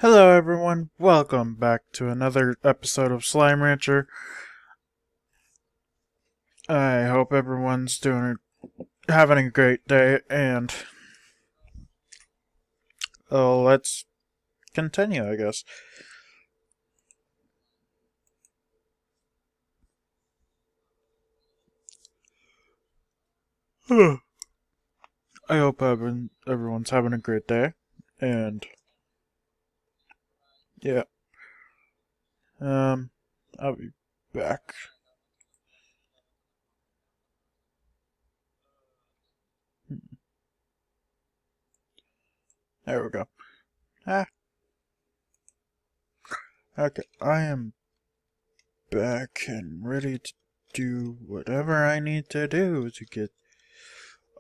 Hello everyone, welcome back to another episode of Slime Rancher. I hope everyone's having a great day, and let's continue, I guess. I hope everyone's having a great day, and yeah, um, I'll be back. There we go. Ah, okay, I am back and ready to do whatever I need to do to get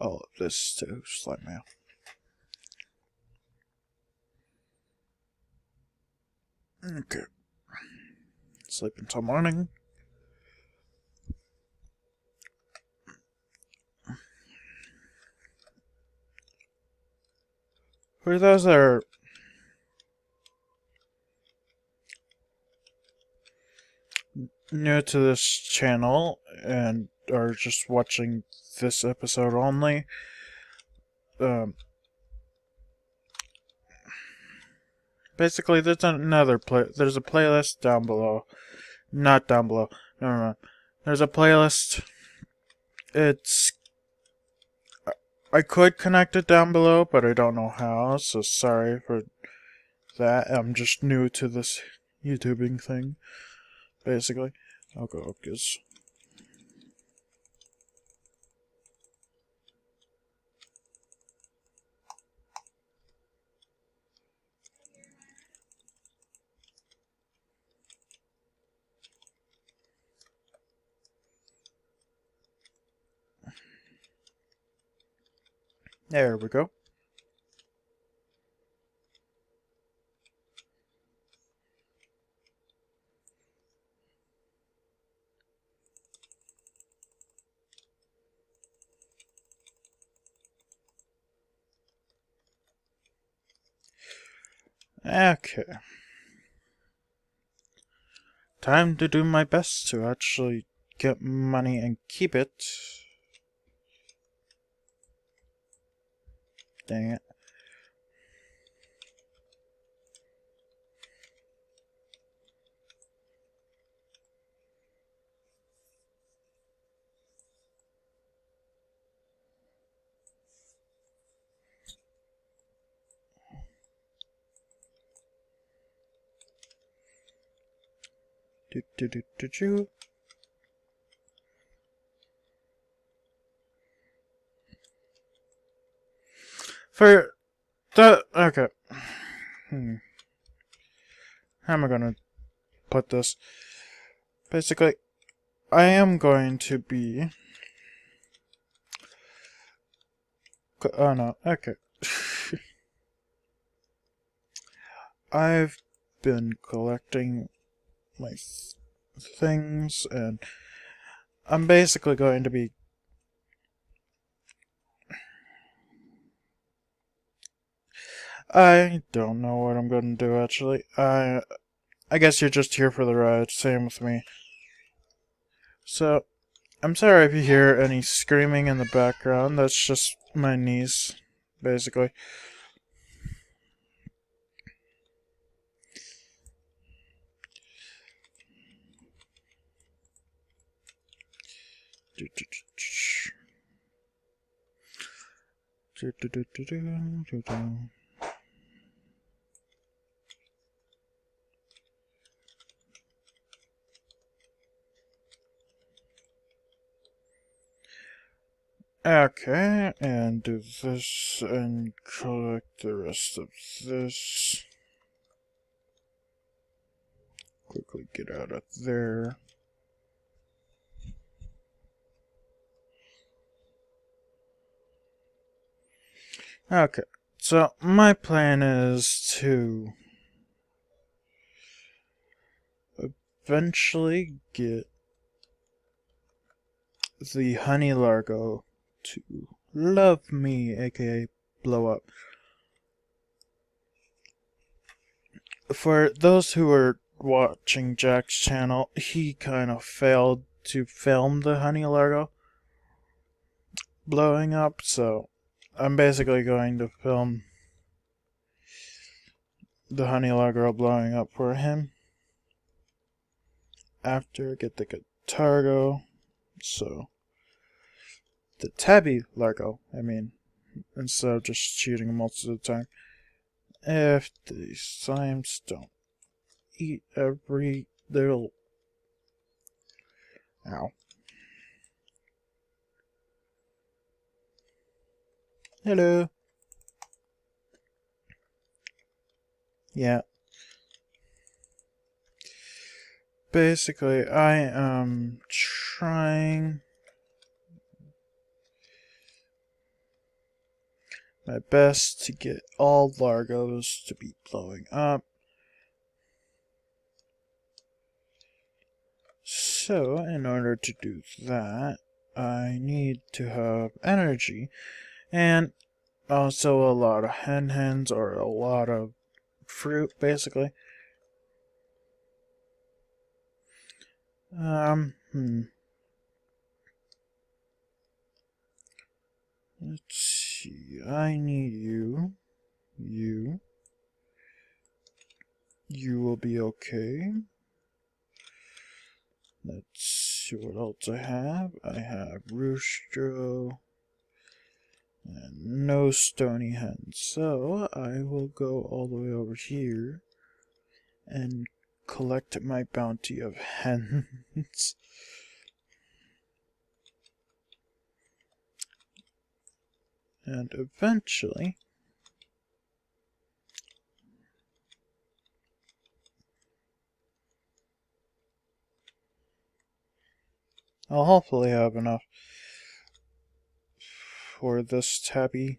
all of this to Slime Mail. Okay. Sleep until morning. For those that are new to this channel and are just watching this episode only, basically there's there's a playlist down below. Not down below. Never mind. There's a playlist. It's I could connect it down below, but I don't know how, so sorry for that. I'm just new to this YouTubing thing, basically. I'll go because there we go. Okay. Time to do my best to actually get money and keep it. Dang it. Do. For the okay. How am I gonna put this? Basically, I am going to be. Oh no. Okay. I've been collecting my things, and I'm basically going to be. I don't know what I'm going to do actually. I guess you're just here for the ride. Same with me. So, I'm sorry if you hear any screaming in the background. That's just my niece, basically. Okay, and do this and collect the rest of this. Quickly get out of there. Okay, so my plan is to eventually get the honey largo to love me, aka blow up. For those who are watching Jack's channel, he kind of failed to film the honey largo blowing up, so I'm basically going to film the honey largo blowing up for him after I get the Catargo. So the tabby largo, I mean, instead of just shooting them most of the time. If the slimes don't eat every little... Ow. Hello. Yeah. Basically, I am trying my best to get all largos to be blowing up. So, in order to do that, I need to have energy and also a lot of hens or a lot of fruit, basically. Let's see, I need you. You will be okay. Let's see what else I have. I have Roostro and no stony hens. So I will go all the way over here and collect my bounty of hens. And eventually I'll hopefully have enough for this tabby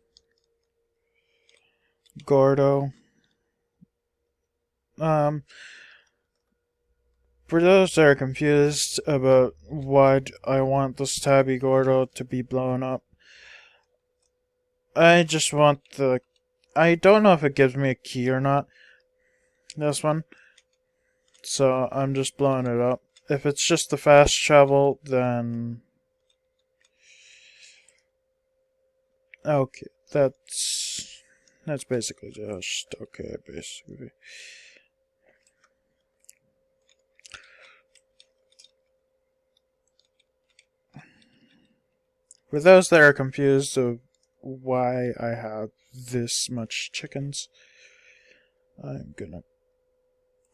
Gordo. For those that are confused about why I want this tabby Gordo to be blown up, I just want the... I don't know if it gives me a key or not, this one, so I'm just blowing it up. If it's just the fast travel, then... Okay, that's basically just okay, basically. For those that are confused of why I have this much chickens, I'm gonna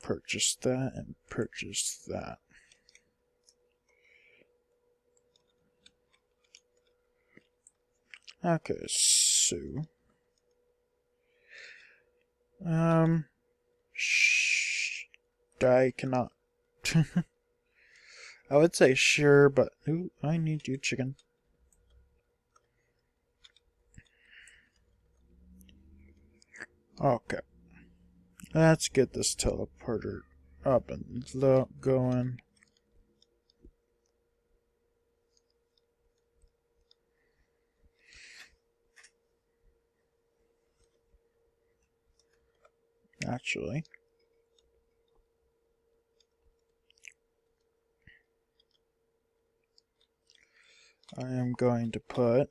purchase that and purchase that. Okay, so I cannot. I would say sure, but ooh, I need you, chicken. Okay, let's get this teleporter up and going. Actually, I am going to put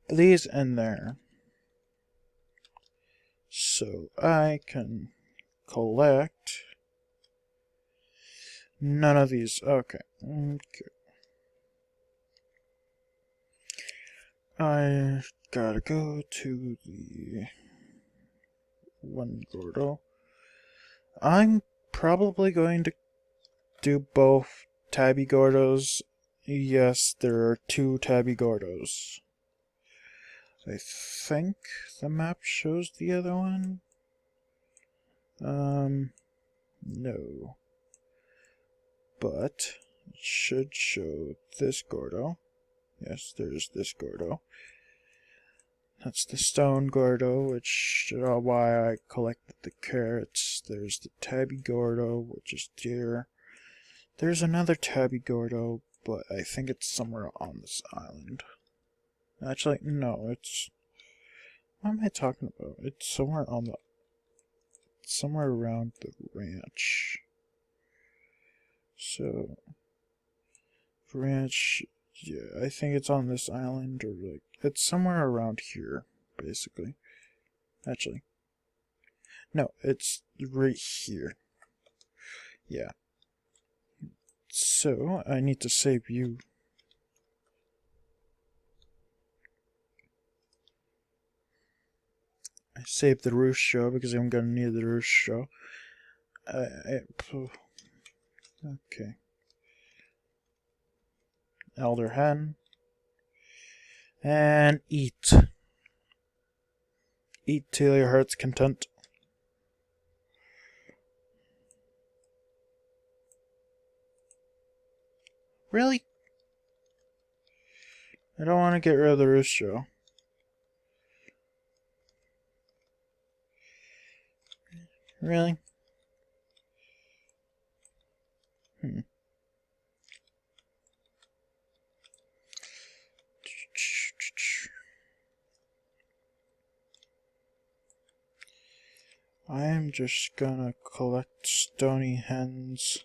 these in there so I can collect none of these. Okay. I gotta go to the one Gordo. I'm probably going to do both Tabby Gordos. Yes, there are 2 Tabby Gordos. I think the map shows the other one. No. But it should show this Gordo. Yes, there's this Gordo. That's the stone Gordo, which is why I collected the carrots. There's the Tabby Gordo, which is deer. There's another Tabby Gordo, but I think it's somewhere on this island. Actually, no, it's... What am I talking about? It's somewhere on the... somewhere around the ranch. So... ranch... yeah, I think it's on this island, or like... it's somewhere around here, basically. Actually. No, it's right here. Yeah. So, I need to save you. I saved the roost show because I'm gonna need the roost show. Okay. Elder hen. And eat. Eat till your heart's content. Really? I don't want to get rid of the roost show. Really? I'm just gonna collect stony hens.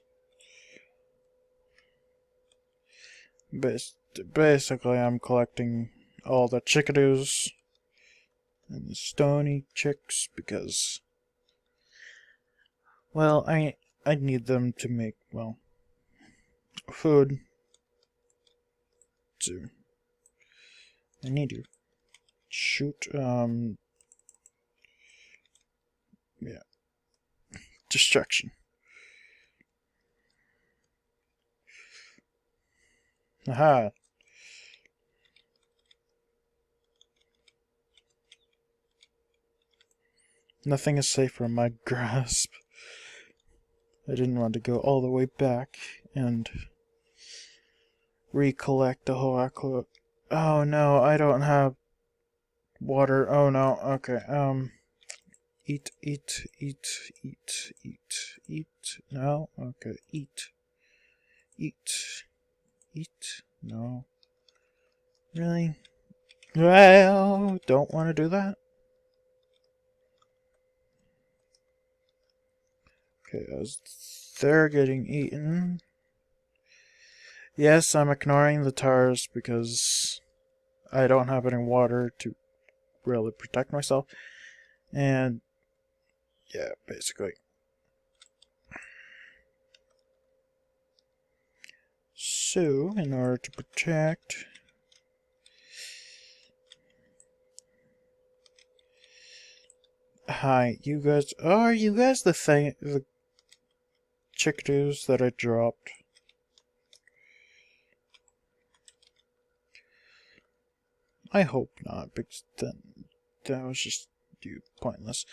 Basically, I'm collecting all the chickadoos and the stony chicks because, well, I need them to make, well, food. So I need to shoot. Yeah, distraction. Aha. Nothing is safe from my grasp. I didn't want to go all the way back and recollect the whole aqua. Oh no, I don't have water. Oh no, okay, eat. No, okay, eat. No. Really? Well, don't want to do that. Okay, as they're getting eaten. Yes, I'm ignoring the tars because I don't have any water to really protect myself. And yeah, basically. So, in order to protect... Hi, you guys... Oh, are you guys the chickadoos that I dropped? I hope not, because then that was just pointless.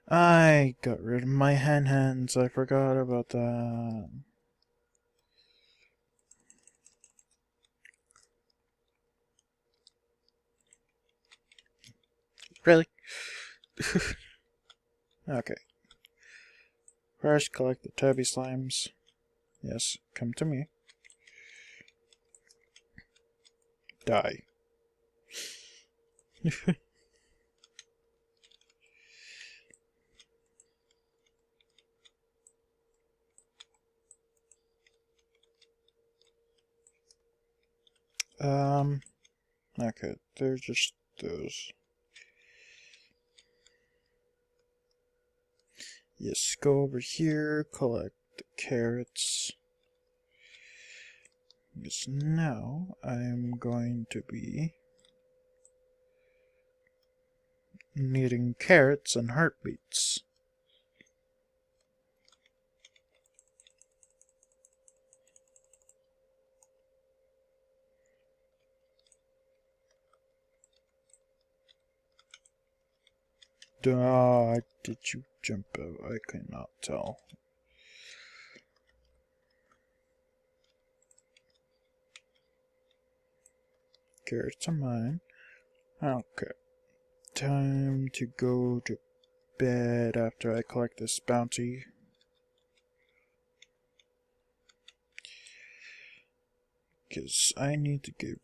I got rid of my hens. I forgot about that. Really? Okay. First, collect the tubby slimes. Yes, come to me. Die. Okay, they're just those. Yes, go over here, collect the carrots. Yes, now I'm going to be needing carrots and heartbeats. Did you jump out? I cannot tell. Carrots are mine. Okay. Time to go to bed after I collect this bounty. because I need to get